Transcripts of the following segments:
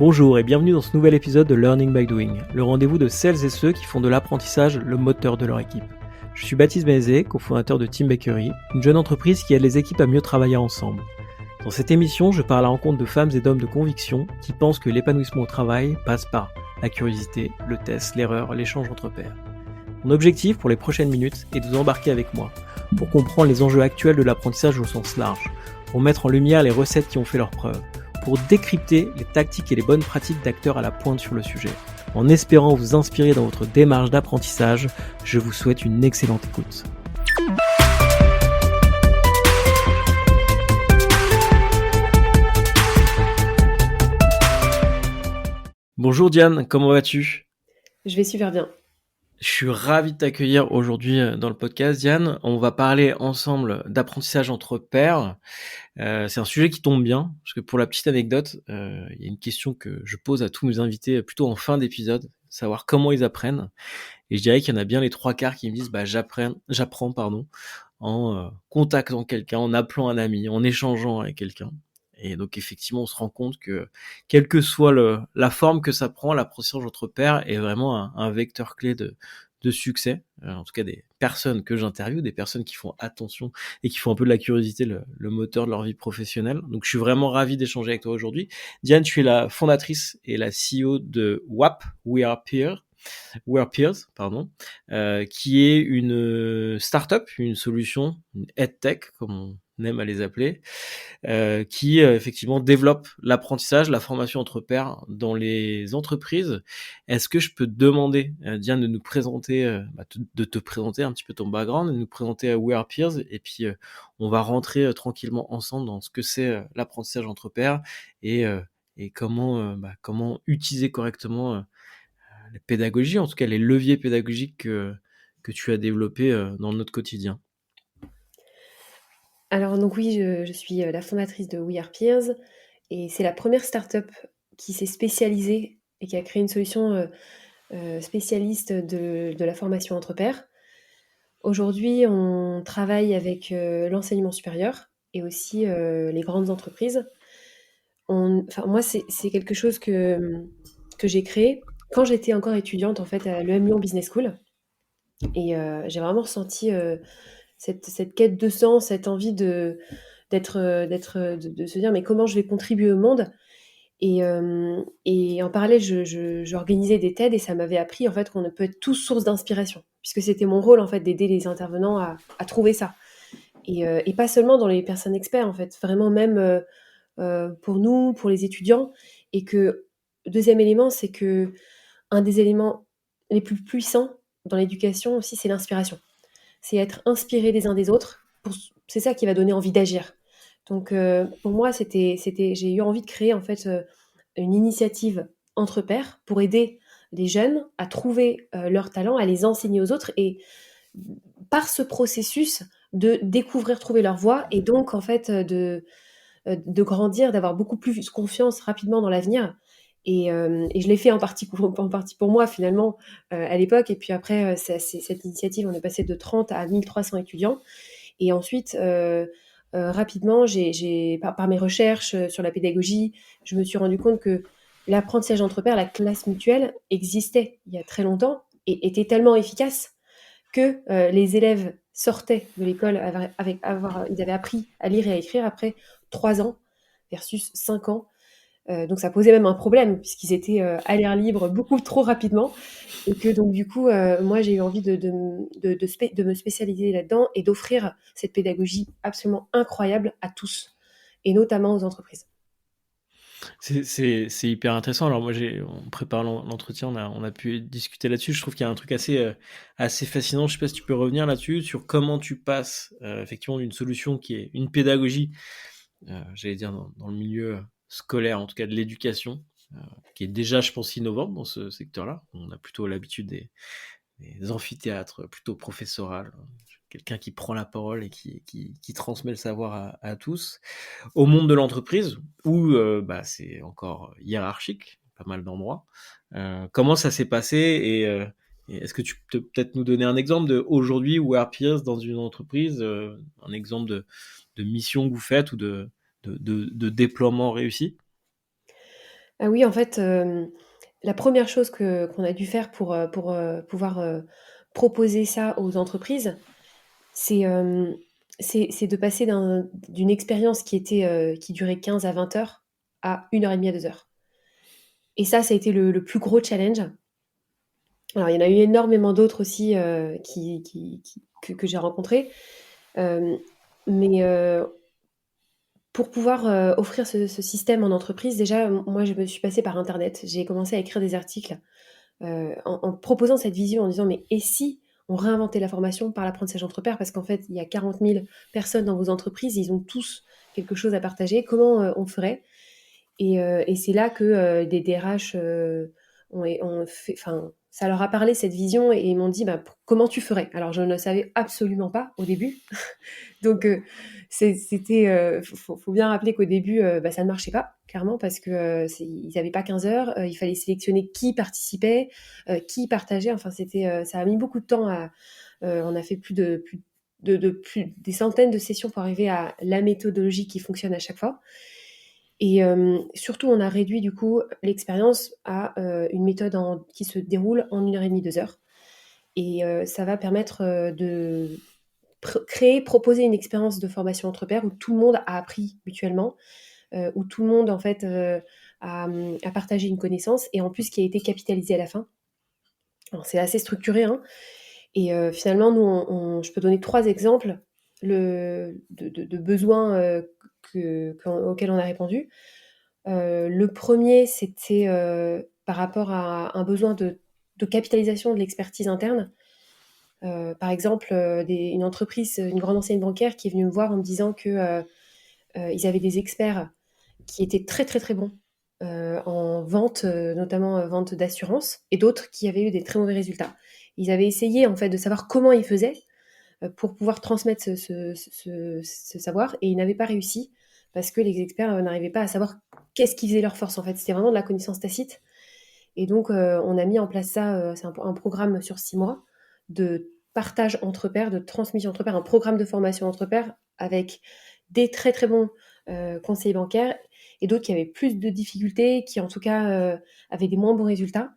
Bonjour et bienvenue dans ce nouvel épisode de Learning by Doing, le rendez-vous de celles et ceux qui font de l'apprentissage le moteur de leur équipe. Je suis Baptiste Bézé, cofondateur de Team Bakery, une jeune entreprise qui aide les équipes à mieux travailler ensemble. Dans cette émission, je pars à la rencontre de femmes et d'hommes de conviction qui pensent que l'épanouissement au travail passe par la curiosité, le test, l'erreur, l'échange entre pairs. Mon objectif pour les prochaines minutes est de vous embarquer avec moi pour comprendre les enjeux actuels de l'apprentissage au sens large, pour mettre en lumière les recettes qui ont fait leurs preuves, pour décrypter les tactiques et les bonnes pratiques d'acteurs à la pointe sur le sujet. En espérant vous inspirer dans votre démarche d'apprentissage, je vous souhaite une excellente écoute. Bonjour Diane, comment vas-tu ? Je vais super bien. Je suis ravi de t'accueillir aujourd'hui dans le podcast, Diane. On va parler ensemble d'apprentissage entre pairs. C'est un sujet qui tombe bien, parce que pour la petite anecdote, il y a une question que je pose à tous mes invités plutôt en fin d'épisode, savoir comment ils apprennent. Et je dirais qu'il y en a bien les 3/4 qui me disent j'apprends en contactant quelqu'un, en appelant un ami, en échangeant avec quelqu'un. Et donc effectivement, on se rend compte que quelle que soit la forme que ça prend, l'apprentissage entre pairs est vraiment un vecteur clé de succès. En tout cas, des personnes que j'interviewe, des personnes qui font attention et qui font un peu de la curiosité le moteur de leur vie professionnelle. Donc je suis vraiment ravi d'échanger avec toi aujourd'hui. Diane, tu es la fondatrice et la CEO de WAP, We Are Peers, qui est une start-up, une solution, une EdTech, comme on aime à les appeler, qui effectivement développe l'apprentissage, la formation entre pairs dans les entreprises. Est-ce que je peux te demander, Diane, de nous présenter, de te présenter un petit peu ton background, de nous présenter We Are Peers, et puis on va rentrer tranquillement ensemble dans ce que c'est l'apprentissage entre pairs et comment utiliser correctement la pédagogie, en tout cas les leviers pédagogiques que tu as développés dans notre quotidien. Alors donc oui, je suis la fondatrice de We Are Peers et c'est la première start-up qui s'est spécialisée et qui a créé une solution spécialiste de la formation entre pairs. Aujourd'hui, on travaille avec l'enseignement supérieur et aussi les grandes entreprises. Moi, c'est quelque chose que j'ai créé quand j'étais encore étudiante en fait à l'EM Lyon Business School. Et j'ai vraiment ressenti cette quête de sens, cette envie de se dire mais comment je vais contribuer au monde. Et en parallèle, j'organisais des TED et ça m'avait appris en fait qu'on peut être tous source d'inspiration, puisque c'était mon rôle en fait d'aider les intervenants à trouver ça. Et pas seulement dans les personnes experts en fait, vraiment même pour nous, pour les étudiants. Et que deuxième élément, c'est que un des éléments les plus puissants dans l'éducation aussi, c'est l'inspiration. C'est être inspiré des uns des autres. C'est ça qui va donner envie d'agir. Donc pour moi, j'ai eu envie de créer en fait une initiative entre pairs pour aider les jeunes à trouver leur talent, à les enseigner aux autres et par ce processus de découvrir, trouver leur voie et donc en fait de grandir, d'avoir beaucoup plus confiance rapidement dans l'avenir. Et je l'ai fait en partie pour moi finalement à l'époque. Et puis après, cette initiative, on est passé de 30 à 1300 étudiants. Et ensuite, rapidement, par mes recherches sur la pédagogie, je me suis rendu compte que l'apprentissage entre pairs, la classe mutuelle, existait il y a très longtemps et était tellement efficace que les élèves sortaient de l'école ils avaient appris à lire et à écrire après 3 ans versus 5 ans. Donc ça posait même un problème puisqu'ils étaient à l'air libre beaucoup trop rapidement et que donc du coup moi j'ai eu envie de me spécialiser là-dedans et d'offrir cette pédagogie absolument incroyable à tous et notamment aux entreprises. C'est hyper intéressant. Alors moi, en préparant l'entretien, on a pu discuter là-dessus. Je trouve qu'il y a un truc assez fascinant. Je sais pas si tu peux revenir là-dessus, sur comment tu passes effectivement d'une solution qui est une pédagogie, j'allais dire dans le milieu scolaire, en tout cas de l'éducation, qui est déjà, je pense, innovante dans ce secteur-là. On a plutôt l'habitude des amphithéâtres plutôt professoral, quelqu'un qui prend la parole et qui transmet le savoir à tous, au monde de l'entreprise où c'est encore hiérarchique, pas mal d'endroits. Comment ça s'est passé et est-ce que tu peux peut-être nous donner un exemple de aujourd'hui We Are Peers dans une entreprise, un exemple de mission que vous faites ou de déploiement réussi ? Ah oui, en fait, la première chose qu'on a dû faire pour pouvoir, proposer ça aux entreprises, c'est, c'est de passer d'une expérience qui durait 15 à 20 heures à 1 heure et demie à 2 heures. Et ça a été le plus gros challenge. Alors il y en a eu énormément d'autres aussi, que j'ai rencontrés, hem, mais pour pouvoir, offrir ce système en entreprise, déjà, moi, je me suis passée par internet. J'ai commencé à écrire des articles, en proposant cette vision, en disant: «Mais et si on réinventait la formation par l'apprentissage entre pairs?» Parce qu'en fait, il y a 40 000 personnes dans vos entreprises, ils ont tous quelque chose à partager. Comment, on ferait? Et c'est là que, des DRH, ont fait enfin, ça leur a parlé cette vision et ils m'ont dit: «Bah, p comment tu ferais?» Alors je ne savais absolument pas au début. Donc c'était, faut bien rappeler qu'au début, bah, ça ne marchait pas, clairement, parce que, ils avaient pas 15 heures, il fallait sélectionner qui participait, qui partageait. Enfin, ça a mis beaucoup de temps on a fait plus des centaines de sessions pour arriver à la méthodologie qui fonctionne à chaque fois. Et surtout, on a réduit du coup l'expérience à, une méthode qui se déroule en 1 heure et demie, 2 heures. Et ça va permettre, de proposer une expérience de formation entre pairs où tout le monde a appris mutuellement, où tout le monde en fait, a partagé une connaissance et en plus qui a été capitalisée à la fin. Alors c'est assez structuré, hein, et finalement nous je peux donner 3 exemples de besoins, auxquels on a répondu. Le premier, c'était, par rapport à un besoin de capitalisation de l'expertise interne. Par exemple, une entreprise, une grande enseigne bancaire qui est venue me voir en me disant que, ils avaient des experts qui étaient très, très, très bons, en vente, notamment, vente d'assurance et d'autres qui avaient eu des très mauvais résultats. Ils avaient essayé, en fait, de savoir comment ils faisaient, pour pouvoir transmettre ce savoir et ils n'avaient pas réussi parce que les experts, n'arrivaient pas à savoir qu'est-ce qui faisait leur force, en fait. C'était vraiment de la connaissance tacite et donc on a mis en place ça, c'est un programme sur 6 mois de partage entre pairs, de transmission entre pairs, un programme de formation entre pairs avec des très, très bons, conseillers bancaires et d'autres qui avaient plus de difficultés, qui en tout cas, avaient des moins bons résultats.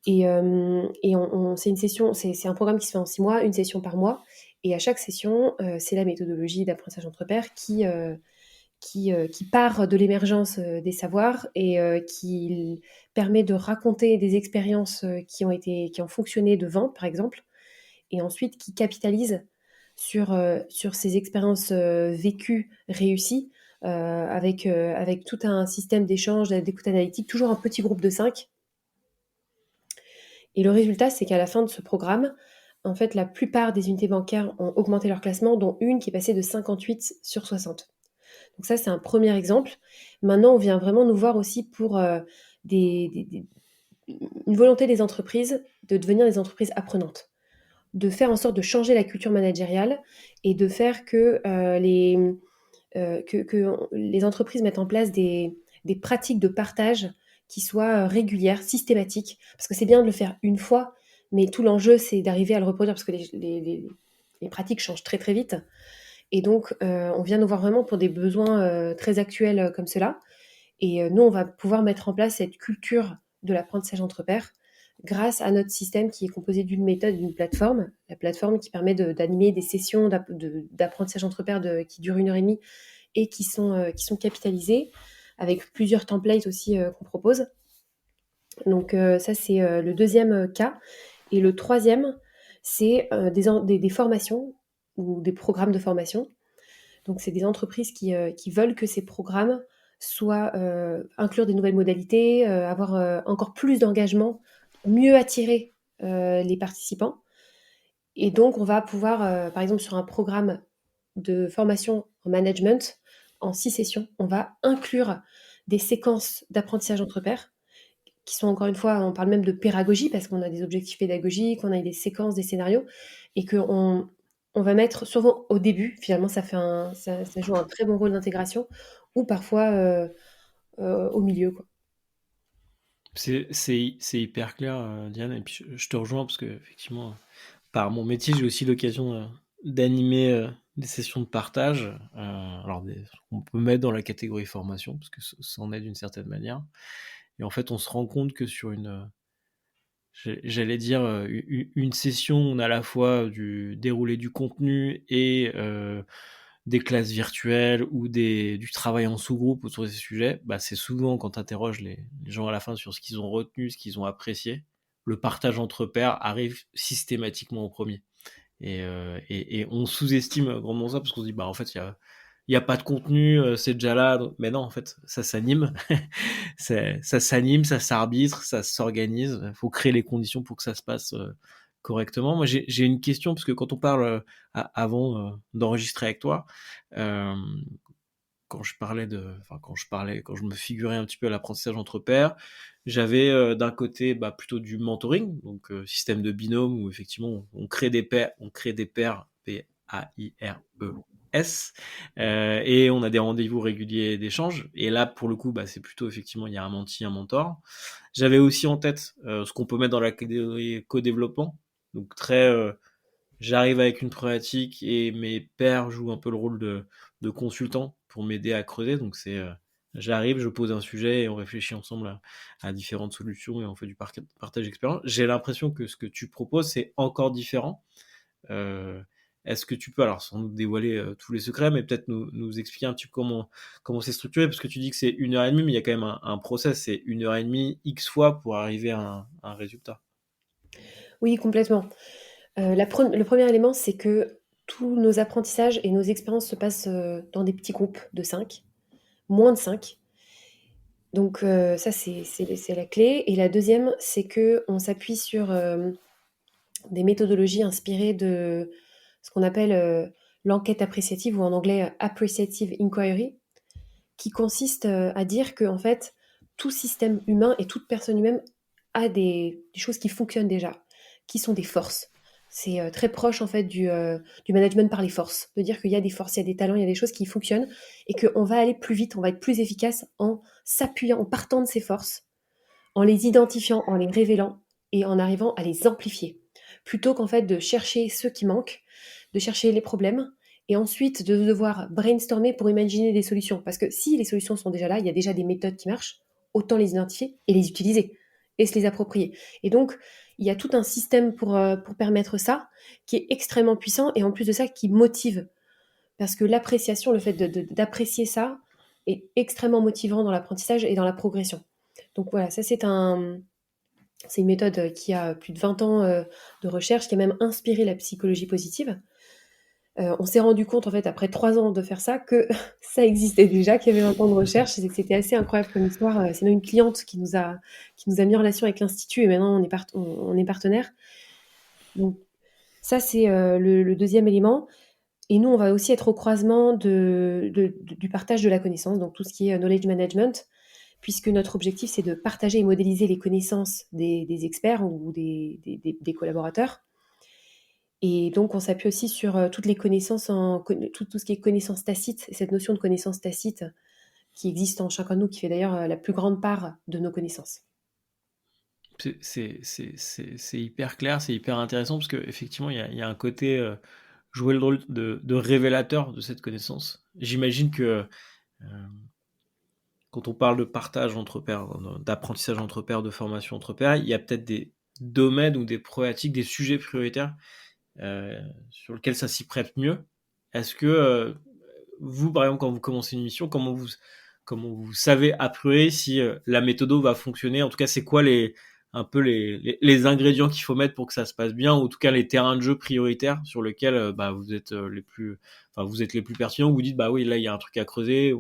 Et c'est une session, c'est un programme qui se fait en 6 mois, une session par mois et à chaque session, c'est la méthodologie d'apprentissage entre pairs qui part de l'émergence, des savoirs et qui permet de raconter des expériences, qui ont fonctionné de vente, par exemple, et ensuite qui capitalise sur ces expériences, vécues, réussies, avec tout un système d'échange, d'écoute analytique, toujours un petit groupe de 5. Et le résultat, c'est qu'à la fin de ce programme, en fait, la plupart des unités bancaires ont augmenté leur classement, dont une qui est passée de 58 sur 60. Donc ça, c'est un premier exemple. Maintenant, on vient vraiment nous voir aussi pour, des une volonté des entreprises de devenir des entreprises apprenantes, de faire en sorte de changer la culture managériale et de faire que les entreprises mettent en place des pratiques de partage qui soient, régulières, systématiques. Parce que c'est bien de le faire une fois, mais tout l'enjeu, c'est d'arriver à le reproduire parce que les pratiques changent très, très vite. Et donc, on vient nous voir vraiment pour des besoins, très actuels, comme cela. Et nous, on va pouvoir mettre en place cette culture de l'apprentissage entre pairs grâce à notre système qui est composé d'une méthode, d'une plateforme. La plateforme qui permet d'animer des sessions d'apprentissage entre pairs qui durent 1 heure et demie et qui sont capitalisées avec plusieurs templates aussi, qu'on propose. Donc ça, c'est, le deuxième cas. Et le troisième, c'est, des formations ou des programmes de formation. Donc c'est des entreprises qui veulent que ces programmes soient, inclure des nouvelles modalités, avoir, encore plus d'engagement, mieux attirer, les participants. Et donc on va pouvoir, par exemple sur un programme de formation en management, en 6 sessions, on va inclure des séquences d'apprentissage entre pairs qui sont encore une fois, on parle même de pédagogie parce qu'on a des objectifs pédagogiques, on a des séquences, des scénarios et qu'on va mettre souvent au début, finalement ça joue un très bon rôle d'intégration ou parfois, au milieu, quoi. C'est hyper clair, Diane, et puis je te rejoins parce que effectivement, par mon métier, j'ai aussi l'occasion, d'animer, des sessions de partage, alors on peut mettre dans la catégorie formation parce que c'en est d'une certaine manière. Et en fait, on se rend compte que sur j'allais dire, une session, on a à la fois du déroulé du contenu et des classes virtuelles ou du travail en sous-groupe autour de ces sujets. Bah, c'est souvent quand tu interroges les gens à la fin sur ce qu'ils ont retenu, ce qu'ils ont apprécié, le partage entre pairs arrive systématiquement au premier. Et on sous-estime grandement ça parce qu'on se dit, bah, en fait, il y a pas de contenu, c'est déjà là. Mais non, en fait, ça s'anime. Ça s'anime, ça s'arbitre, ça s'organise. Il faut créer les conditions pour que ça se passe correctement. Moi, j'ai une question parce que quand on parle avant d'enregistrer avec toi, euh, quand je me figurais un petit peu à l'apprentissage entre pairs, j'avais d'un côté bah, plutôt du mentoring, donc système de binôme où effectivement on crée des pairs, P-A-I-R-E-S, et on a des rendez-vous réguliers d'échange. Et là, pour le coup, bah, c'est plutôt effectivement il y a un menti, un mentor. J'avais aussi en tête ce qu'on peut mettre dans la catégorie co-développement, donc très j'arrive avec une problématique et mes pairs jouent un peu le rôle de consultant pour m'aider à creuser. Donc j'arrive, je pose un sujet et on réfléchit ensemble à différentes solutions et on fait du partage d'expérience. J'ai l'impression que ce que tu proposes, c'est encore différent. Euh, Est-ce que tu peux, alors sans nous dévoiler tous les secrets, mais peut-être nous expliquer un petit peu comment c'est structuré, parce que tu dis que c'est 1 heure et demie, mais il y a quand même un process, c'est 1 heure et demie, X fois pour arriver à un résultat. Oui, complètement. Le premier élément, c'est que tous nos apprentissages et nos expériences se passent dans des petits groupes de 5, moins de 5. Donc ça, c'est la clé. Et la deuxième, c'est qu'on s'appuie sur des méthodologies inspirées de ce qu'on appelle l'enquête appréciative, ou en anglais appreciative inquiry, qui consiste à dire que en fait, tout système humain et toute personne humaine a des choses qui fonctionnent déjà, qui sont des forces. C'est très proche en fait du management par les forces, de dire qu'il y a des forces, il y a des talents, il y a des choses qui fonctionnent et qu'on va aller plus vite, on va être plus efficace en s'appuyant, en partant de ces forces, en les identifiant, en les révélant et en arrivant à les amplifier. Plutôt qu'en fait de chercher ceux qui manquent, de chercher les problèmes et ensuite de devoir brainstormer pour imaginer des solutions. Parce que si les solutions sont déjà là, il y a déjà des méthodes qui marchent, autant les identifier et les utiliser et se les approprier. Et donc, il y a tout un système pour permettre ça qui est extrêmement puissant et en plus de ça qui motive. Parce que l'appréciation, le fait d'apprécier ça est extrêmement motivant dans l'apprentissage et dans la progression. Donc voilà, ça c'est une méthode qui a plus de 20 ans de recherche, qui a même inspiré la psychologie positive. On s'est rendu compte, en fait, après 3 ans de faire ça, que ça existait déjà, qu'il y avait 20 ans de recherche, et que c'était assez incroyable comme histoire. C'est même une cliente qui nous a mis en relation avec l'Institut, et maintenant on est partenaire. Donc ça, c'est le deuxième élément. Et nous, on va aussi être au croisement du partage de la connaissance, donc tout ce qui est knowledge management, puisque notre objectif, c'est de partager et modéliser les connaissances des experts ou des collaborateurs. Et donc, on s'appuie aussi sur toutes les connaissances, tout ce qui est connaissance tacite, et cette notion de connaissance tacite qui existe en chacun de nous, qui fait d'ailleurs la plus grande part de nos connaissances. C'est hyper clair, c'est hyper intéressant parce qu'effectivement, il y a un côté jouer le rôle de révélateur de cette connaissance. J'imagine que euh, quand on parle de partage entre pairs, d'apprentissage entre pairs, de formation entre pairs, il y a peut-être des domaines ou des problématiques, des sujets prioritaires sur lesquels ça s'y prête mieux. Est-ce que vous, par exemple, quand vous commencez une mission, comment vous savez a priori si la méthode va fonctionner? En tout cas, c'est quoi un peu les ingrédients qu'il faut mettre pour que ça se passe bien, ou en tout cas les terrains de jeu prioritaires sur lesquels bah, vous êtes les plus pertinents, où vous dites bah oui, là il y a un truc à creuser.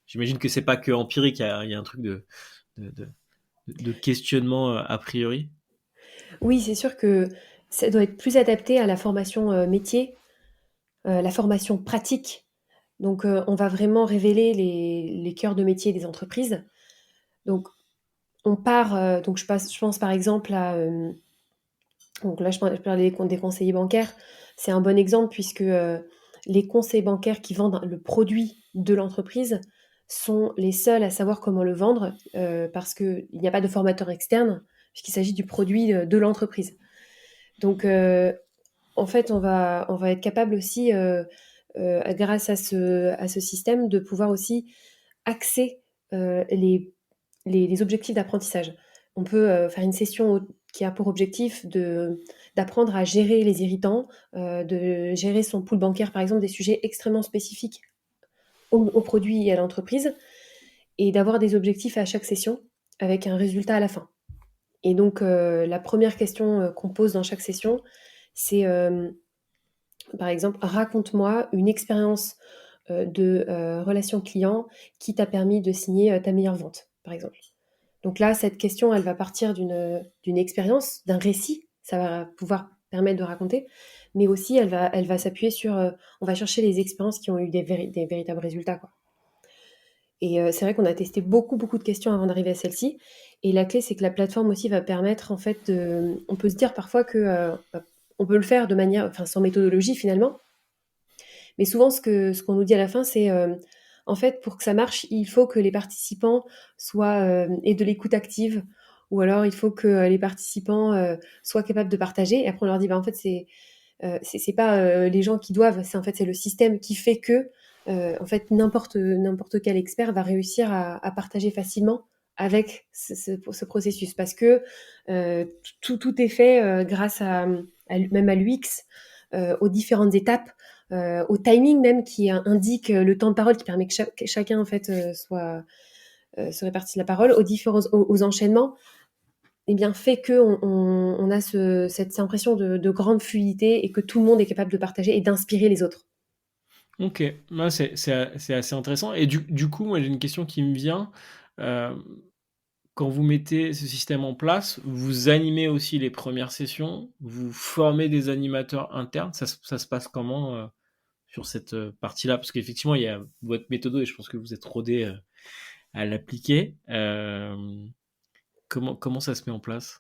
J'imagine que c'est pas que empirique, il y a un truc de, de, de questionnement a priori. Oui, c'est sûr que ça doit être plus adapté à la formation métier, la formation pratique. Donc, on va vraiment révéler les cœurs de métier des entreprises. Donc, on part, donc je pense par exemple à, donc là, je parlais des conseillers bancaires. C'est un bon exemple puisque les conseillers bancaires qui vendent le produit de l'entreprise sont les seuls à savoir comment le vendre parce qu'il n'y a pas de formateur externe puisqu'il s'agit du produit de l'entreprise. Donc, en fait, on va être capable aussi, grâce à ce système, de pouvoir aussi axer les les objectifs d'apprentissage. On peut faire une session qui a pour objectif d'apprendre à gérer les irritants, de gérer son pool bancaire, par exemple, des sujets extrêmement spécifiques aux produits et à l'entreprise, et d'avoir des objectifs à chaque session avec un résultat à la fin. Et donc, la première question qu'on pose dans chaque session, c'est par exemple, raconte-moi une expérience de relation client qui t'a permis de signer ta meilleure vente, par exemple. Donc là, cette question, elle va partir d'une expérience, d'un récit, ça va pouvoir permettre de raconter, mais aussi elle va s'appuyer sur, on va chercher les expériences qui ont eu des véritables résultats, quoi. Et c'est vrai qu'on a testé beaucoup, beaucoup de questions avant d'arriver à celle-ci. Et la clé, c'est que la plateforme aussi va permettre, en fait, on peut se dire parfois que on peut le faire de manière, enfin, sans méthodologie finalement. Mais souvent, ce qu'on nous dit à la fin, c'est en fait, pour que ça marche, il faut que les participants aient de l'écoute active, ou alors il faut que les participants soient capables de partager. Et après, on leur dit, bah, en fait, c'est pas les gens qui doivent, c'est en fait c'est le système qui fait que en fait n'importe quel expert va réussir à partager facilement avec ce processus parce que tout est fait grâce même à l'UX, aux différentes étapes, au timing même qui indique le temps de parole qui permet que chacun en fait se répartisse la parole, aux enchaînements, eh bien, fait qu'on a cette impression de grande fluidité et que tout le monde est capable de partager et d'inspirer les autres. Ok, ouais, c'est assez intéressant. Et du coup, moi j'ai une question qui me vient. Euh, Quand vous mettez ce système en place, vous animez aussi les premières sessions, vous formez des animateurs internes. Ça se passe comment sur cette partie-là? Parce qu'effectivement, il y a votre méthode et je pense que vous êtes rodé à l'appliquer. Comment ça se met en place?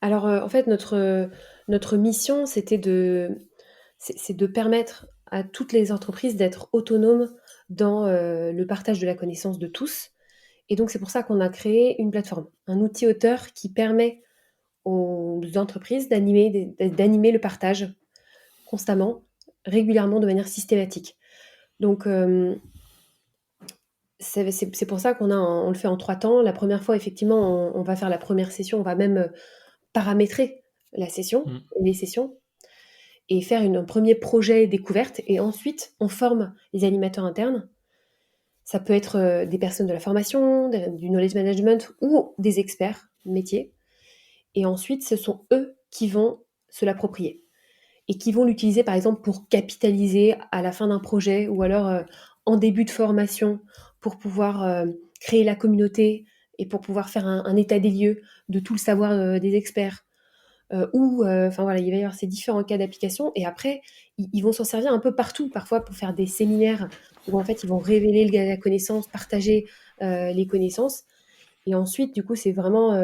Alors, en fait, notre mission, c'est de permettre à toutes les entreprises d'être autonomes dans le partage de la connaissance de tous. Et donc, c'est pour ça qu'on a créé une plateforme, un outil auteur qui permet aux entreprises d'animer le partage constamment, régulièrement, de manière systématique. Donc, c'est pour ça on le fait en 3 temps. La première fois, effectivement, on va faire la première session, on va même paramétrer la session, Mm. les sessions, et faire un premier projet découverte. Et ensuite, on forme les animateurs internes. Ça peut être des personnes de la formation, du knowledge management ou des experts métiers. Et ensuite, ce sont eux qui vont se l'approprier et qui vont l'utiliser, par exemple, pour capitaliser à la fin d'un projet ou alors en début de formation pour pouvoir créer la communauté et pour pouvoir faire un état des lieux de tout le savoir des experts. Enfin voilà, il va y avoir ces différents cas d'application et après, ils vont s'en servir un peu partout, parfois pour faire des séminaires où en fait, ils vont révéler la connaissance, partager les connaissances et ensuite, du coup, c'est vraiment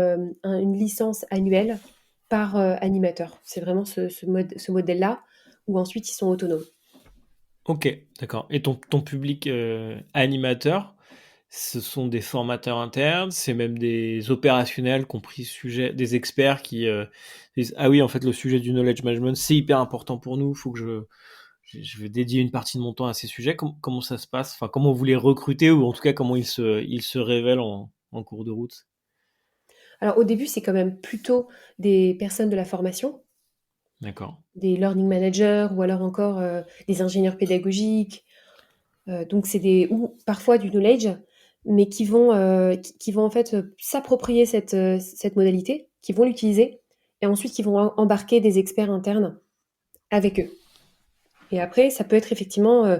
une licence annuelle par animateur. C'est vraiment ce modèle-là où ensuite ils sont autonomes. Ok, d'accord. Et ton public animateur, ce sont des formateurs internes, c'est même des opérationnels compris sujet, des experts qui disent ah oui en fait le sujet du knowledge management c'est hyper important pour nous, il faut que je vais dédier une partie de mon temps à ces sujets. Comment ça se passe? Enfin comment vous les recrutez ou en tout cas comment ils se révèlent en cours de route? Alors au début, c'est quand même plutôt des personnes de la formation, D'accord. des learning managers ou alors encore des ingénieurs pédagogiques. Donc c'est ou parfois du knowledge, mais qui vont en fait s'approprier cette modalité, qui vont l'utiliser et ensuite qui vont embarquer des experts internes avec eux. Et après, ça peut être effectivement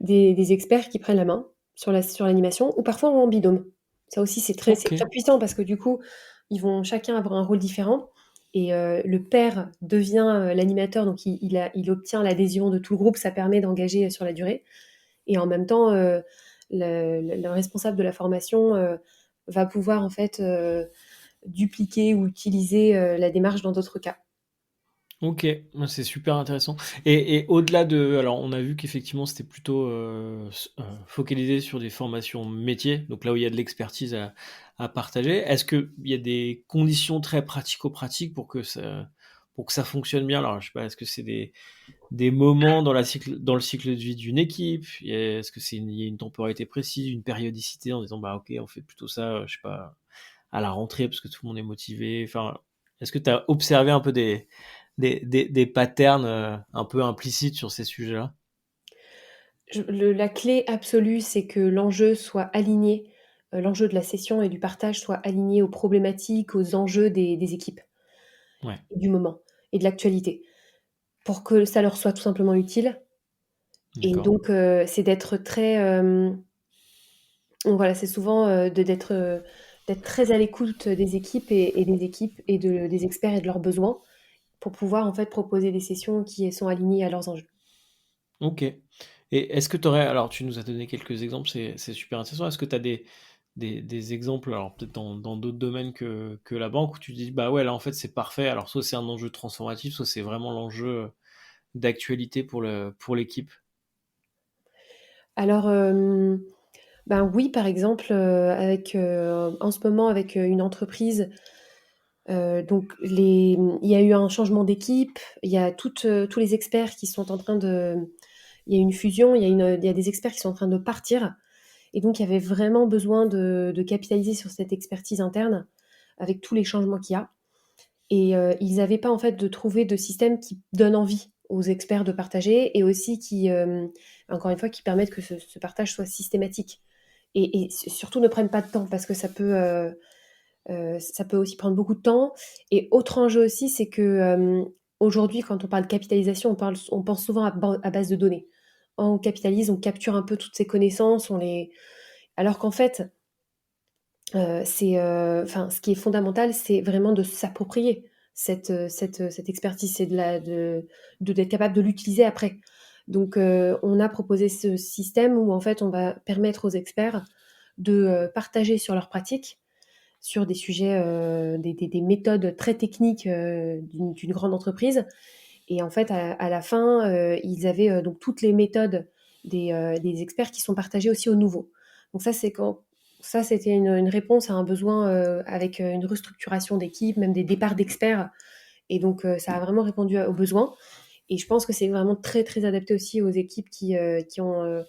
des experts qui prennent la main sur l'animation ou parfois en binôme. Ça aussi, c'est Ok. très puissant parce que du coup, ils vont chacun avoir un rôle différent et le père devient l'animateur, donc il obtient l'adhésion de tout le groupe, ça permet d'engager sur la durée. Et en même temps, le responsable de la formation va pouvoir en fait dupliquer ou utiliser la démarche dans d'autres cas. Ok, ouais, c'est super intéressant. Et au-delà de, alors on a vu qu'effectivement c'était plutôt focalisé sur des formations métiers, donc là où il y a de l'expertise à partager. Est-ce qu'il y a des conditions très pratico-pratiques pour que ça fonctionne bien? Alors je sais pas, est-ce que c'est des moments dans le cycle de vie d'une équipe? Est-ce que il y a une temporalité précise, une périodicité en disant, bah ok, on fait plutôt ça, je sais pas, à la rentrée parce que tout le monde est motivé. Enfin, est-ce que tu as observé un peu des patterns un peu implicites sur ces sujets-là? La clé absolue, c'est que l'enjeu soit aligné, l'enjeu de la session et du partage soit aligné aux problématiques, aux enjeux des équipes, Ouais, et du moment et de l'actualité, pour que ça leur soit tout simplement utile. Et d'accord. donc, c'est d'être très, donc voilà, c'est souvent, d'être très à l'écoute des équipes et des équipes et des experts et de leurs besoins pour pouvoir, en fait, proposer des sessions qui sont alignées à leurs enjeux. Ok. Et est-ce que tu aurais, alors tu nous as donné quelques exemples, c'est super intéressant. Est-ce que tu as des exemples, alors peut-être dans d'autres domaines que la banque, où tu te dis, bah ouais, là en fait c'est parfait. Alors soit c'est un enjeu transformatif, soit c'est vraiment l'enjeu d'actualité pour l'équipe. Alors, ben oui, par exemple, en ce moment avec, une entreprise, donc il y a eu un changement d'équipe, il y a tous les experts qui sont en train de il y a une fusion, il y a des experts qui sont en train de partir et donc il y avait vraiment besoin de capitaliser sur cette expertise interne avec tous les changements qu'il y a et ils n'avaient pas en fait de trouver de système qui donne envie aux experts de partager et aussi qui, encore une fois, qui permettent que ce partage soit systématique et surtout ne prenne pas de temps parce que ça peut aussi prendre beaucoup de temps. Et autre enjeu aussi, c'est que aujourd'hui, quand on parle capitalisation, on pense souvent à base de données. On capitalise, on capture un peu toutes ces connaissances, alors qu'en fait, enfin, ce qui est fondamental, c'est vraiment de s'approprier cette expertise, c'est d'être capable de l'utiliser après. Donc, on a proposé ce système où en fait, on va permettre aux experts de partager sur leurs pratiques sur des sujets, des méthodes très techniques d'une grande entreprise. Et en fait, à la fin, ils avaient donc toutes les méthodes des experts qui sont partagées aussi aux nouveaux. Donc ça, c'était une réponse à un besoin avec une restructuration d'équipe, même des départs d'experts. Et donc, ça a vraiment répondu aux besoins. Et je pense que c'est vraiment très, très adapté aussi aux équipes qui ont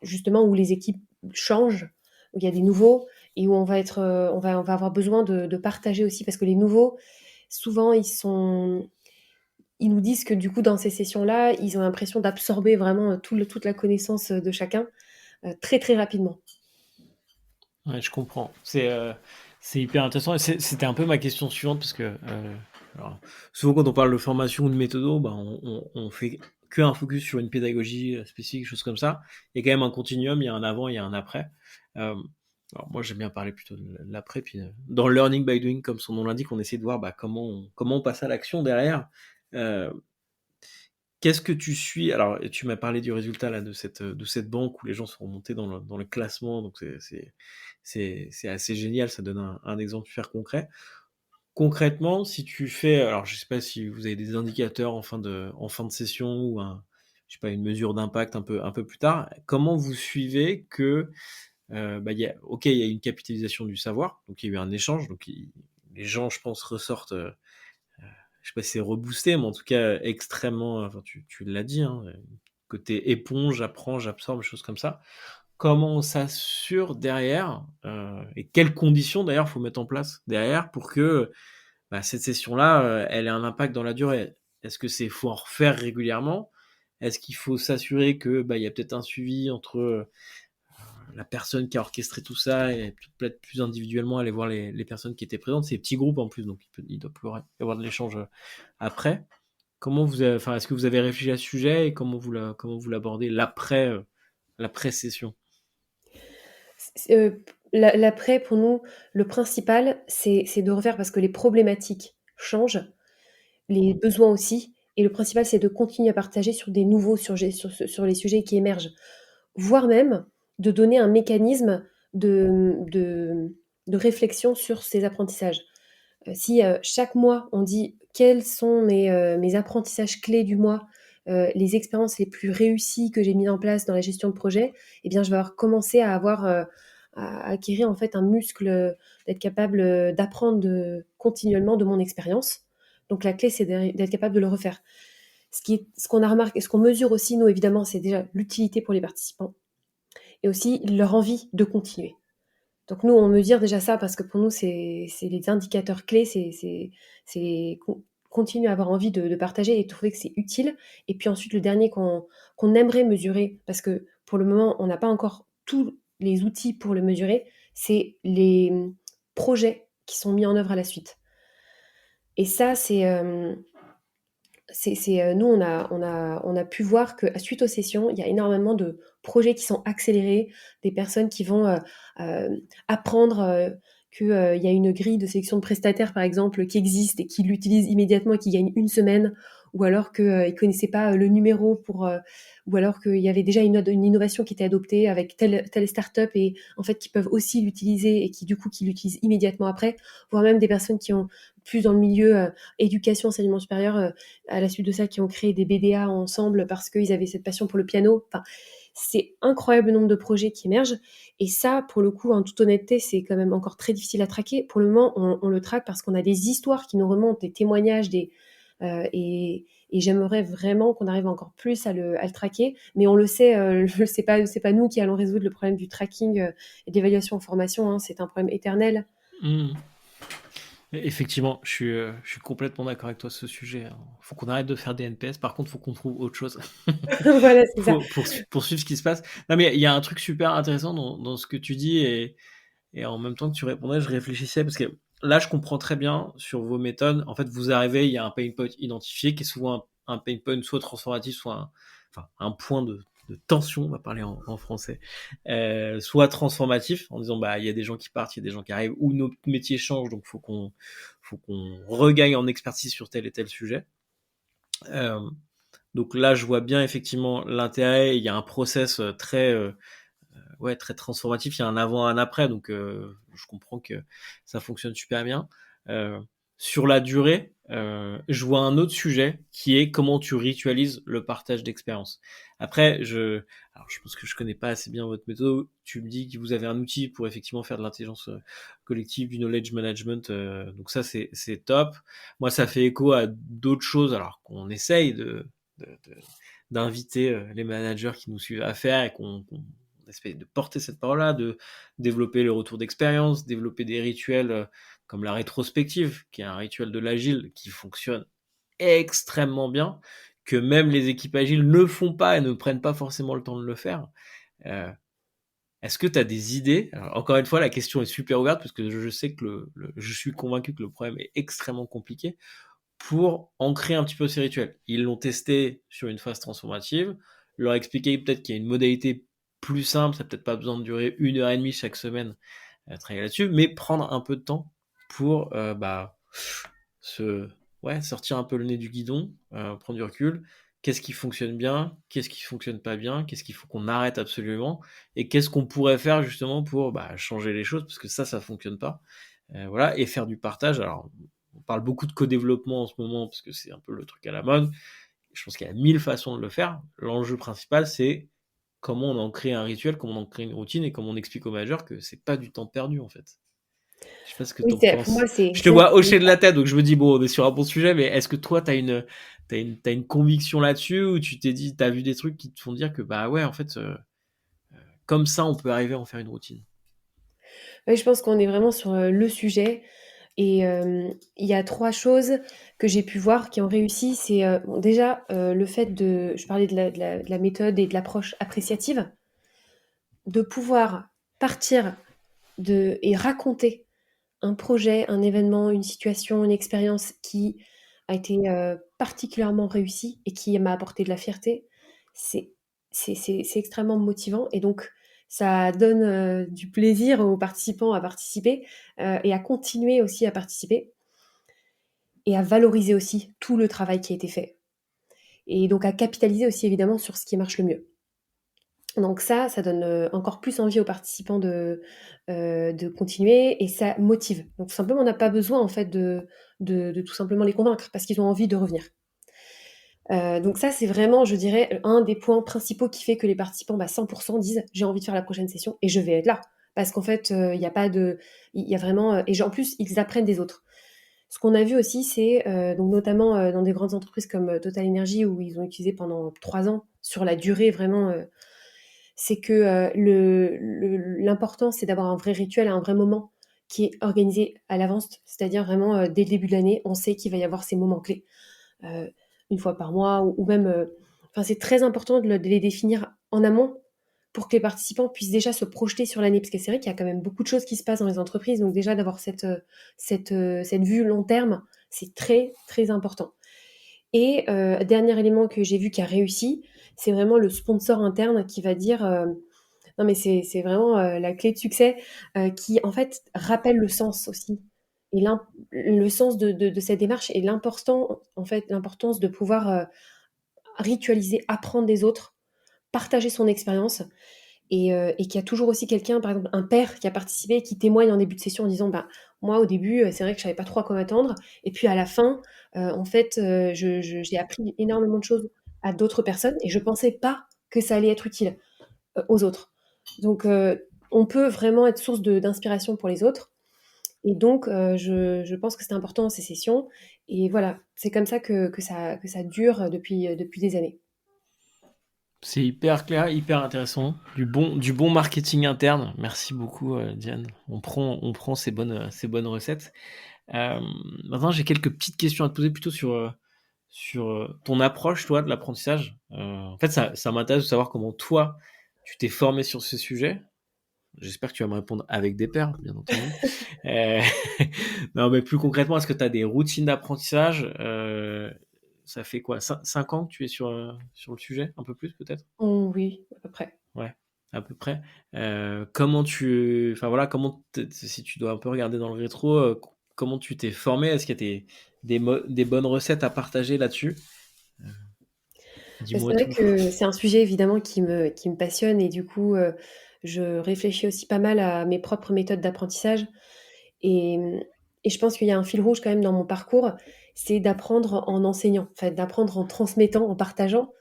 justement où les équipes changent, où il y a des nouveaux et où on va avoir besoin de partager aussi parce que les nouveaux, souvent, ils nous disent que du coup, dans ces sessions-là, ils ont l'impression d'absorber vraiment toute la connaissance de chacun très très rapidement. Ouais, je comprends. C'est hyper intéressant. Et c'était un peu ma question suivante parce que alors, souvent quand on parle de formation ou de méthodo, bah, on fait que un focus sur une pédagogie spécifique, chose comme ça. Il y a quand même un continuum, il y a un avant, il y a un après. Euh, alors moi j'aime bien parler plutôt de l'après, puis dans le learning by doing, comme son nom l'indique, on essaie de voir bah, comment on passe à l'action derrière. Euh, Qu'est-ce que tu suis? Alors, tu m'as parlé du résultat là de cette banque où les gens sont remontés dans le classement, donc c'est assez génial. Ça donne un exemple super concret. Concrètement, si tu fais, alors je sais pas si vous avez des indicateurs en fin de session ou je sais pas, une mesure d'impact un peu plus tard. Comment vous suivez que bah, ok, il y a une capitalisation du savoir, donc il y a eu un échange, donc les gens, je pense, ressortent je sais pas si c'est reboosté, mais en tout cas extrêmement, enfin tu l'as dit, hein, côté éponge, j'apprends, j'absorbe, choses comme ça. Comment on s'assure derrière, et quelles conditions d'ailleurs faut mettre en place derrière pour que bah, cette session-là, elle ait un impact dans la durée? Est-ce que c'est faut en refaire régulièrement? Est-ce qu'il faut s'assurer que bah, il y a peut-être un suivi entre la personne qui a orchestré tout ça et peut-être plus individuellement aller voir les personnes qui étaient présentes? C'est des petits groupes en plus, donc il doit plus y avoir de l'échange après. Enfin, est-ce que vous avez réfléchi à ce sujet et comment vous l'abordez l'après-session? L'après, pour nous, le principal, c'est de refaire parce que les problématiques changent, les besoins aussi, et le principal, c'est de continuer à partager sur des nouveaux sujets, sur les sujets qui émergent, voire même de donner un mécanisme de réflexion sur ces apprentissages. Si chaque mois, on dit quels sont mes apprentissages clés du mois, les expériences les plus réussies que j'ai mises en place dans la gestion de projet, eh bien, je vais avoir commencé à acquérir en fait un muscle, d'être capable d'apprendre continuellement de mon expérience. Donc la clé, c'est d'être capable de le refaire. Ce qu'on a remarqué, ce qu'on mesure aussi, nous, évidemment, c'est déjà l'utilité pour les participants et aussi leur envie de continuer. Donc nous, on mesure déjà ça parce que pour nous, c'est les indicateurs clés, c'est continuer à avoir envie de partager et trouver que c'est utile. Et puis ensuite, le dernier qu'on aimerait mesurer, parce que pour le moment, on n'a pas encore tous les outils pour le mesurer, c'est les projets qui sont mis en œuvre à la suite. Et ça, nous, on a pu voir que suite aux sessions, il y a énormément de projets qui sont accélérés, des personnes qui vont apprendre qu'il y a une grille de sélection de prestataires, par exemple, qui existe et qui l'utilisent immédiatement et qui gagnent une semaine, ou alors qu'ils ne connaissaient pas le numéro ou alors qu'il y avait déjà une innovation qui était adoptée avec telle start-up et en fait qui peuvent aussi l'utiliser et qui du coup qui l'utilisent immédiatement après, voire même des personnes qui ont plus dans le milieu éducation, enseignement supérieur, à la suite de ça, qui ont créé des BDA ensemble parce qu'ils avaient cette passion pour le piano. Enfin, c'est incroyable le nombre de projets qui émergent. Et ça, pour le coup, en toute honnêteté, c'est quand même encore très difficile à traquer. Pour le moment, on le traque parce qu'on a des histoires qui nous remontent, des témoignages, et j'aimerais vraiment qu'on arrive encore plus à le traquer. Mais on le sait, c'est pas nous qui allons résoudre le problème du tracking et de l'évaluation en formation. Hein, c'est un problème éternel. Mmh. Effectivement, je suis complètement d'accord avec toi sur ce sujet, hein. Faut qu'on arrête de faire des NPS. Par contre, faut qu'on trouve autre chose Voilà, c'est ça. pour suivre ce qui se passe. Non, mais il y a un truc super intéressant dans ce que tu dis et en même temps que tu répondais, je réfléchissais parce que là, je comprends très bien sur vos méthodes. En fait, vous arrivez, il y a un pain point identifié qui est souvent un pain point soit transformatif, soit un point de tension, on va parler en français, soit transformatif, en disant bah il y a des gens qui partent, il y a des gens qui arrivent, ou notre métier change, donc faut qu'on regagne en expertise sur tel et tel sujet. Euh, donc là, je vois bien effectivement l'intérêt. Il y a un process très transformatif. Il y a un avant, un après, donc je comprends que ça fonctionne super bien. Euh, sur la durée, je vois un autre sujet qui est comment tu ritualises le partage d'expérience. Après, alors je pense que je connais pas assez bien votre méthode. Tu me dis que vous avez un outil pour effectivement faire de l'intelligence collective, du knowledge management. Donc ça, c'est top. Moi, ça fait écho à d'autres choses, alors qu'on essaye d'inviter les managers qui nous suivent à faire et qu'on essaie de porter cette parole-là, de développer le retour d'expérience, développer des rituels comme la rétrospective, qui est un rituel de l'agile qui fonctionne extrêmement bien, que même les équipes agiles ne font pas et ne prennent pas forcément le temps de le faire. Euh, Est-ce que tu as des idées? Alors, encore une fois, la question est super ouverte parce que je sais que je suis convaincu que le problème est extrêmement compliqué pour ancrer un petit peu ces rituels. Ils l'ont testé sur une phase transformative, leur expliquer peut-être qu'il y a une modalité plus simple, ça n'a peut-être pas besoin de durer 1 heure et demie chaque semaine à travailler là-dessus, mais prendre un peu de temps pour se sortir un peu le nez du guidon, prendre du recul. Qu'est-ce qui fonctionne bien? Qu'est-ce qui fonctionne pas bien? Qu'est-ce qu'il faut qu'on arrête absolument? Et qu'est-ce qu'on pourrait faire justement pour changer les choses? Parce que ça fonctionne pas. Voilà, et faire du partage. Alors, on parle beaucoup de co-développement en ce moment parce que c'est un peu le truc à la mode. Je pense qu'il y a 1000 façons de le faire. L'enjeu principal, c'est comment on en crée un rituel, comment on en crée une routine et comment on explique aux majeurs que c'est pas du temps perdu en fait. Je sais pas ce que Oui, t'en pour moi, penses. Je te vois hocher de la tête, donc je me dis bon, on est sur un bon sujet, mais est-ce que toi t'as une conviction là-dessus ou tu t'es dit, t'as vu des trucs qui te font dire que bah ouais, en fait, comme ça, on peut arriver à en faire une routine. ouais, je pense qu'on est vraiment sur le sujet. Et il y a 3 choses que j'ai pu voir qui ont réussi. C'est bon, déjà le fait je parlais de la méthode et de l'approche appréciative, de pouvoir partir et raconter un projet, un événement, une situation, une expérience qui a été particulièrement réussie et qui m'a apporté de la fierté. C'est c'est extrêmement motivant et donc ça donne du plaisir aux participants à participer et à continuer aussi à participer et à valoriser aussi tout le travail qui a été fait. Et donc à capitaliser aussi évidemment sur ce qui marche le mieux. Donc ça donne encore plus envie aux participants de continuer et ça motive. Donc tout simplement, on n'a pas besoin en fait de tout simplement les convaincre parce qu'ils ont envie de revenir. Donc ça, c'est vraiment, je dirais, un des points principaux qui fait que les participants, 100% disent j'ai envie de faire la prochaine session et je vais être là. Parce qu'en fait, il y a pas de, il y a vraiment, en plus, ils apprennent des autres. Ce qu'on a vu aussi, c'est donc notamment dans des grandes entreprises comme Total Energy, où ils ont utilisé pendant 3 ans sur la durée vraiment, c'est que l'important, c'est d'avoir un vrai rituel, un vrai moment qui est organisé à l'avance, c'est-à-dire vraiment dès le début de l'année, on sait qu'il va y avoir ces moments clés, euh, une fois par mois, ou même, enfin, c'est très important de les définir en amont pour que les participants puissent déjà se projeter sur l'année, parce que c'est vrai qu'il y a quand même beaucoup de choses qui se passent dans les entreprises, donc déjà d'avoir cette vue long terme, c'est très très important. Et dernier élément que j'ai vu qui a réussi, c'est vraiment le sponsor interne qui va dire non mais c'est vraiment la clé de succès, qui en fait rappelle le sens aussi. Et le sens de cette démarche et l'important, en fait, l'importance de pouvoir ritualiser, apprendre des autres, partager son expérience et qu'il y a toujours aussi quelqu'un, par exemple un père qui a participé et qui témoigne en début de session en disant bah, moi au début c'est vrai que je savais pas trop à quoi m'attendre et puis à la fin en fait j'ai appris énormément de choses à d'autres personnes et je pensais pas que ça allait être utile aux autres. Donc on peut vraiment être source d'inspiration pour les autres et donc je pense que c'est important ces sessions et voilà, c'est comme ça que ça dure depuis des années. C'est hyper clair, hyper intéressant. Du bon marketing interne. Merci beaucoup, Diane. On prend ces bonnes recettes. Euh, Maintenant, j'ai quelques petites questions à te poser plutôt sur ton approche, toi, de l'apprentissage. En fait, ça m'intéresse de savoir comment toi, tu t'es formé sur ce sujet. J'espère que tu vas me répondre avec des pairs, bien entendu. Euh, non, mais plus concrètement, est-ce que tu as des routines d'apprentissage? Ça fait quoi? 5 ans que tu es sur le sujet? Un peu plus, peut-être? Oh, oui, à peu près. Ouais, à peu près. Comment enfin voilà, si tu dois un peu regarder dans le rétro, comment tu t'es formé? Est-ce qu'il y a des bonnes recettes à partager là-dessus? Euh, C'est Dis-moi vrai tout. que c'est un sujet évidemment qui me passionne et du coup, je réfléchis aussi pas mal à mes propres méthodes d'apprentissage et et je pense qu'il y a un fil rouge quand même dans mon parcours, c'est d'apprendre en enseignant, en fait, d'apprendre en transmettant, en partageant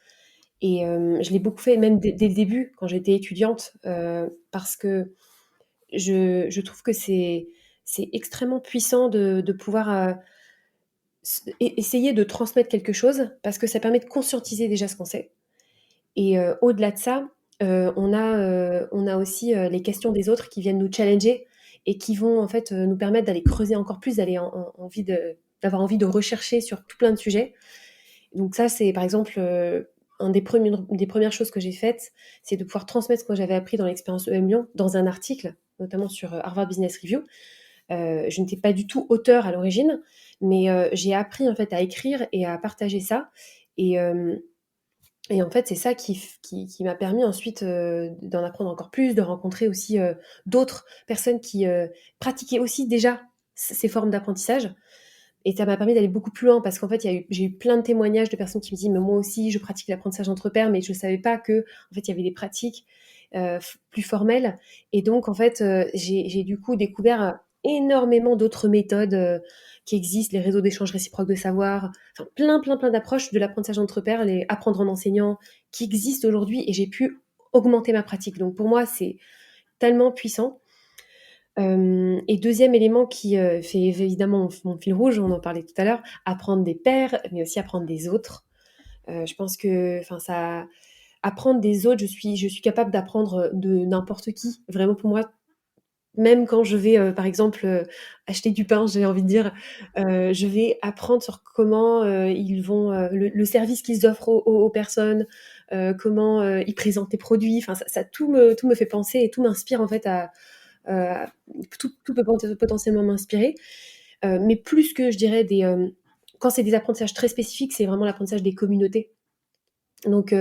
et je l'ai beaucoup fait même dès le début quand j'étais étudiante, parce que je trouve que c'est extrêmement puissant de pouvoir, essayer de transmettre quelque chose parce que ça permet de conscientiser déjà ce qu'on sait. Et au-delà de ça, on a aussi, les questions des autres qui viennent nous challenger et qui vont en fait, nous permettre d'aller creuser encore plus, d'aller envie d'avoir envie de rechercher sur tout plein de sujets. Donc ça, c'est par exemple, un des premières choses que j'ai faites, c'est de pouvoir transmettre ce que j'avais appris dans l'expérience EM Lyon dans un article, notamment sur, Harvard Business Review. Je n'étais pas du tout auteur à l'origine, mais j'ai appris en fait à écrire et à partager ça et hem et en fait, c'est ça qui m'a permis ensuite, d'en apprendre encore plus, de rencontrer aussi, d'autres personnes qui, pratiquaient aussi déjà ces formes d'apprentissage et ça m'a permis d'aller beaucoup plus loin parce qu'en fait, j'ai eu plein de témoignages de personnes qui me disent: «Mais moi aussi, je pratique l'apprentissage entre pairs», mais je ne savais pas que en fait, il y avait des pratiques, f plus formelles et donc en fait, j'ai du coup découvert, énormément d'autres méthodes, qui existent, les réseaux d'échange réciproque de savoir, enfin plein, plein, plein d'approches de l'apprentissage entre pairs, les apprendre en enseignant, qui existent aujourd'hui et j'ai pu augmenter ma pratique. Donc pour moi, c'est tellement puissant. Et deuxième élément qui, fait évidemment mon fil rouge, on en parlait tout à l'heure, apprendre des pairs, mais aussi apprendre des autres. Je pense que enfin ça apprendre des autres, je suis capable d'apprendre, de n'importe qui. Vraiment pour moi, même quand je vais, par exemple, acheter du pain, j'ai envie de dire, je vais apprendre sur comment, ils vont, le service qu'ils offrent aux personnes, comment, ils présentent les produits. Enfin ça tout me fait penser et tout m'inspire en fait à tout peut potentiellement m'inspirer. Mais plus que je dirais quand c'est des apprentissages très spécifiques, c'est vraiment l'apprentissage des communautés. Donc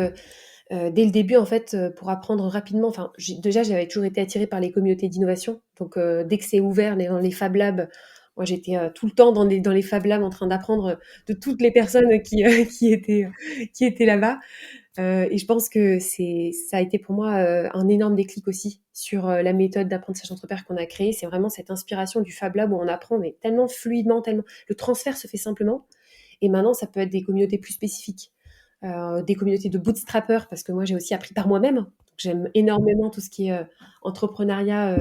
dès le début, en fait, pour apprendre rapidement, enfin, j'avais toujours été attirée par les communautés d'innovation. Donc, dès que c'est ouvert dans les Fab Labs, moi, j'étais tout le temps dans les Fab Labs en train d'apprendre de toutes les personnes qui étaient là-bas. Et je pense que ça a été pour moi un énorme déclic aussi sur la méthode d'apprentissage entre pairs qu'on a créée. C'est vraiment cette inspiration du Fab Lab où on apprend, mais tellement fluidement, tellement. Le transfert se fait simplement. Et maintenant, ça peut être des communautés plus spécifiques, des communautés de bootstrappers, parce que moi, j'ai aussi appris par moi-même. Donc, j'aime énormément tout ce qui est entrepreneuriat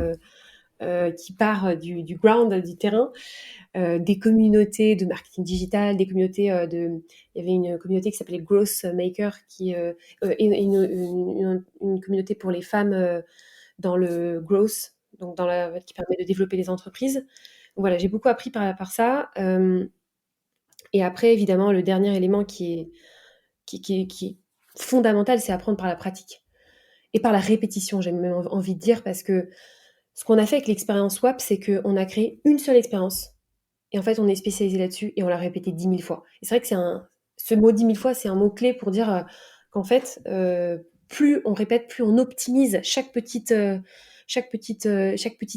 qui part du ground, du terrain, des communautés de marketing digital, des communautés il y avait une communauté qui s'appelait Growth Maker, et une communauté pour les femmes dans le growth, donc qui permet de développer les entreprises. Donc voilà, j'ai beaucoup appris par ça. Et après, évidemment, le dernier élément qui est fondamental, c'est apprendre par la pratique et par la répétition, j'ai même envie de dire, parce que ce qu'on a fait avec l'expérience WAP, c'est qu'on a créé une seule expérience. Et en fait, on est spécialisé là-dessus et on l'a répété 10 000 fois. Et c'est vrai que ce mot 10 000 fois, c'est un mot-clé pour dire qu'en fait, plus on répète, plus on optimise chaque petit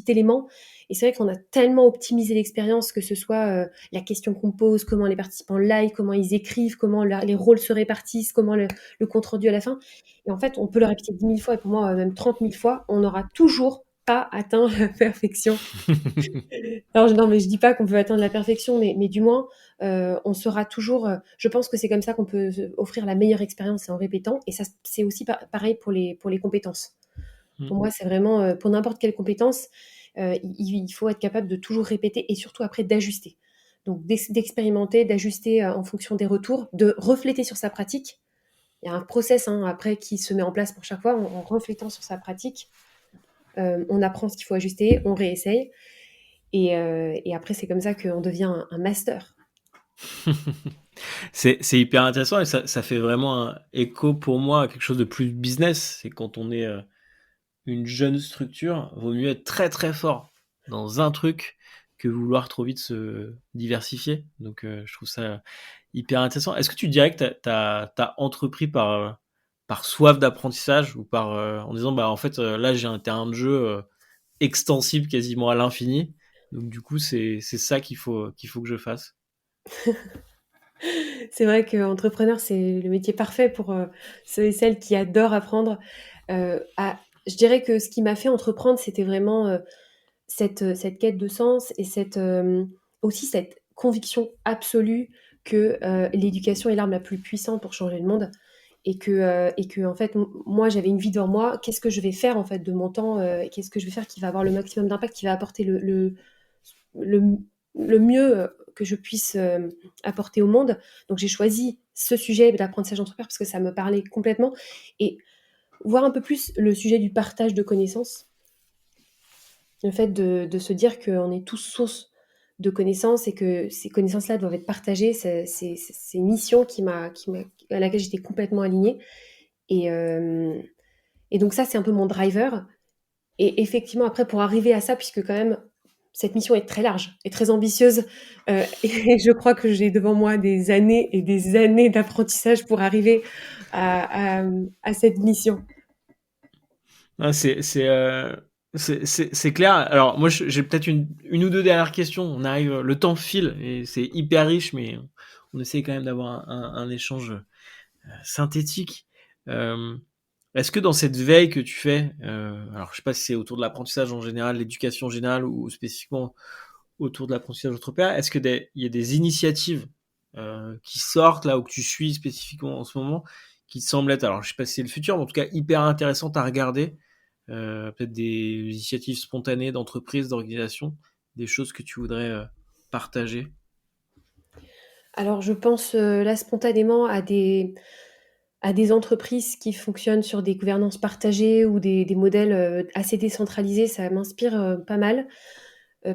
élément. Et c'est vrai qu'on a tellement optimisé l'expérience, que ce soit la question qu'on pose, comment les participants like, comment ils écrivent, comment les rôles se répartissent, comment le compte rendu à la fin. Et en fait, on peut le répéter 10 000 fois, et pour moi, même 30 000 fois, on n'aura toujours pas atteint la perfection. Alors, non, mais je dis pas qu'on peut atteindre la perfection, mais du moins, on sera toujours. Je pense que c'est comme ça qu'on peut offrir la meilleure expérience, c'est en répétant. Et ça, c'est aussi pareil pour les compétences. Mmh. Pour moi, c'est vraiment pour n'importe quelle compétence, il faut être capable de toujours répéter et surtout après d'ajuster. Donc d'expérimenter, d'ajuster en fonction des retours, de refléter sur sa pratique. Il y a un process après qui se met en place pour chaque fois en reflétant sur sa pratique. On apprend ce qu'il faut ajuster, on réessaye. Et après, c'est comme ça qu'on devient un master. C'est hyper intéressant et ça fait vraiment un écho pour moi à quelque chose de plus business. C'est quand on est une jeune structure, vaut mieux être très très fort dans un truc que vouloir trop vite se diversifier. Donc je trouve ça hyper intéressant. Est-ce que tu dirais que t'as entrepris par soif d'apprentissage ou en disant bah en fait là j'ai un terrain de jeu extensible quasiment à l'infini. Donc du coup c'est ça qu'il faut que je fasse. C'est vrai qu'entrepreneur, c'est le métier parfait pour ceux et celles qui adorent apprendre. Je dirais que ce qui m'a fait entreprendre, c'était vraiment cette quête de sens et aussi cette conviction absolue que l'éducation est l'arme la plus puissante pour changer le monde. Et que en fait, moi, j'avais une vie devant moi. Qu'est-ce que je vais faire en fait de mon temps? Qu'est-ce que je vais faire qui va avoir le maximum d'impact, qui va apporter le, le mieux que je puisse apporter au monde. Donc j'ai choisi ce sujet d'apprentissage d'entrepreneur parce que ça me parlait complètement. Et voir un peu plus le sujet du partage de connaissances, le fait de se dire qu'on est tous source de connaissances et que ces connaissances-là doivent être partagées, c'est une mission à laquelle j'étais complètement alignée. Et, euh, et donc ça, c'est un peu mon driver. Et effectivement, après, pour arriver à ça, puisque quand même, cette mission est très large et très ambitieuse, et je crois que j'ai devant moi des années et des années d'apprentissage pour arriver à cette mission. Ah, c'est clair. Alors moi j'ai peut-être une ou deux dernières questions. On arrive, le temps file et c'est hyper riche, mais on essaie quand même d'avoir un échange synthétique. Euh, Est-ce que dans cette veille que tu fais, alors je sais pas si c'est autour de l'apprentissage en général, l'éducation en général ou spécifiquement autour de l'apprentissage entre pairs, est-ce que il y a des initiatives qui sortent là ou que tu suis spécifiquement en ce moment qui te semblent être, alors je sais pas si c'est le futur, mais en tout cas hyper intéressantes à regarder, peut-être des initiatives spontanées d'entreprises, d'organisations, des choses que tu voudrais partager. Alors, je pense là spontanément à des entreprises qui fonctionnent sur des gouvernances partagées ou des modèles assez décentralisés. Ça m'inspire pas mal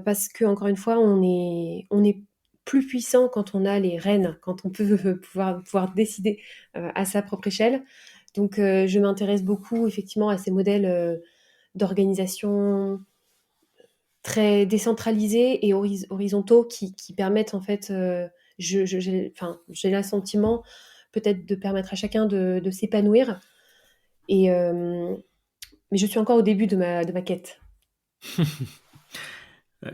parce que, encore une fois, on est plus puissant quand on a les rênes, quand on peut pouvoir décider à sa propre échelle. Donc, je m'intéresse beaucoup effectivement à ces modèles d'organisation très décentralisés et horizontaux qui permettent en fait, j'ai l'assentiment peut-être de permettre à chacun de s'épanouir. Et, mais je suis encore au début de ma quête.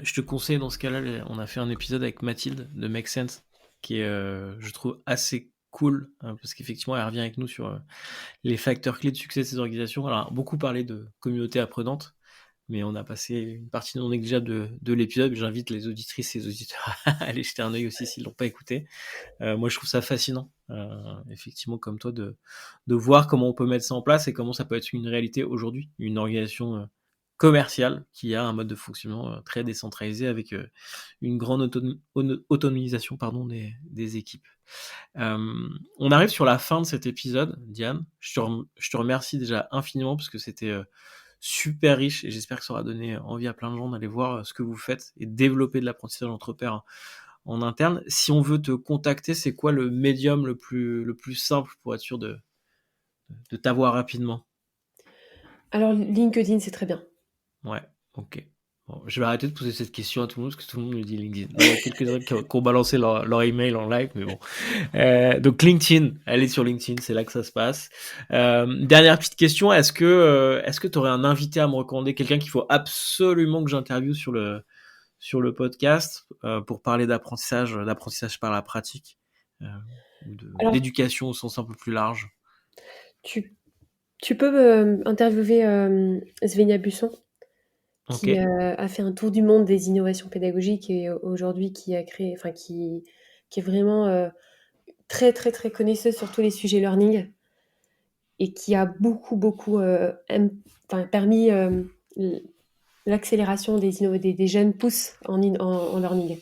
Je te conseille dans ce cas-là, on a fait un épisode avec Mathilde de Make Sense, qui est, je trouve, assez cool, parce qu'effectivement, elle revient avec nous sur les facteurs clés de succès de ces organisations. Alors, beaucoup parlé de communauté apprenante, mais on a passé une partie non négligeable de l'épisode. J'invite les auditrices et les auditeurs à aller jeter un œil aussi s'ils l'ont pas écouté. Moi, je trouve ça fascinant, effectivement, comme toi, de voir comment on peut mettre ça en place et comment ça peut être une réalité aujourd'hui, une organisation commercial qui a un mode de fonctionnement très décentralisé avec une grande autonomisation des équipes. On arrive sur la fin de cet épisode, Diane. Je te remercie déjà infiniment parce que c'était super riche et j'espère que ça aura donné envie à plein de gens d'aller voir ce que vous faites et développer de l'apprentissage entre pairs en interne. Si on veut te contacter, c'est quoi le médium le plus simple pour être sûr de t'avoir rapidement? Alors LinkedIn, c'est très bien. Ouais, ok. Bon, je vais arrêter de poser cette question à tout le monde parce que tout le monde me dit LinkedIn. Il y a quelques-uns qui ont balancé leur email en live, mais bon. Donc LinkedIn, allez sur LinkedIn, c'est là que ça se passe. Dernière petite question, est-ce que tu aurais un invité à me recommander, quelqu'un qu'il faut absolument que j'interviewe sur le podcast pour parler d'apprentissage par la pratique, ou Alors d'éducation au sens un peu plus large? tu tu peux, interviewer, Svenja Busson Ok. qui, a fait un tour du monde des innovations pédagogiques et aujourd'hui qui a créé enfin qui est vraiment, très, très, très connaisseuse sur tous les sujets learning et qui a beaucoup, beaucoup, permis, l'accélération des jeunes pousses en learning.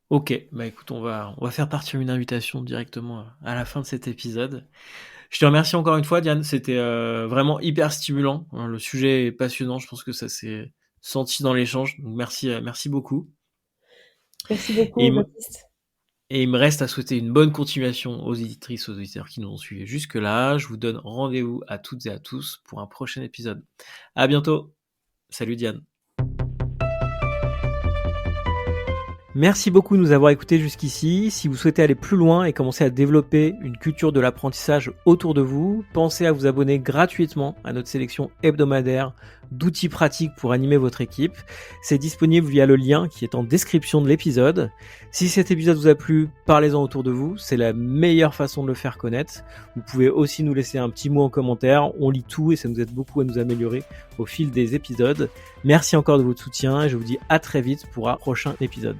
Ok, bah écoute, on va faire partir une invitation directement à la fin de cet épisode. Je te remercie encore une fois, Diane. C'était vraiment hyper stimulant. Le sujet est passionnant. Je pense que ça s'est senti dans l'échange. Donc merci beaucoup. Merci Et beaucoup, il me, Baptiste. et il me reste à souhaiter une bonne continuation aux éditrices, aux auditeurs qui nous ont suivis jusque-là. Je vous donne rendez-vous à toutes et à tous pour un prochain épisode. À bientôt. Salut Diane. Merci beaucoup de nous avoir écoutés jusqu'ici. Si vous souhaitez aller plus loin et commencer à développer une culture de l'apprentissage autour de vous, pensez à vous abonner gratuitement à notre sélection hebdomadaire d'outils pratiques pour animer votre équipe. C'est disponible via le lien qui est en description de l'épisode. Si cet épisode vous a plu, parlez-en autour de vous. C'est la meilleure façon de le faire connaître. Vous pouvez aussi nous laisser un petit mot en commentaire. On lit tout et ça nous aide beaucoup à nous améliorer au fil des épisodes. Merci encore de votre soutien et je vous dis à très vite pour un prochain épisode.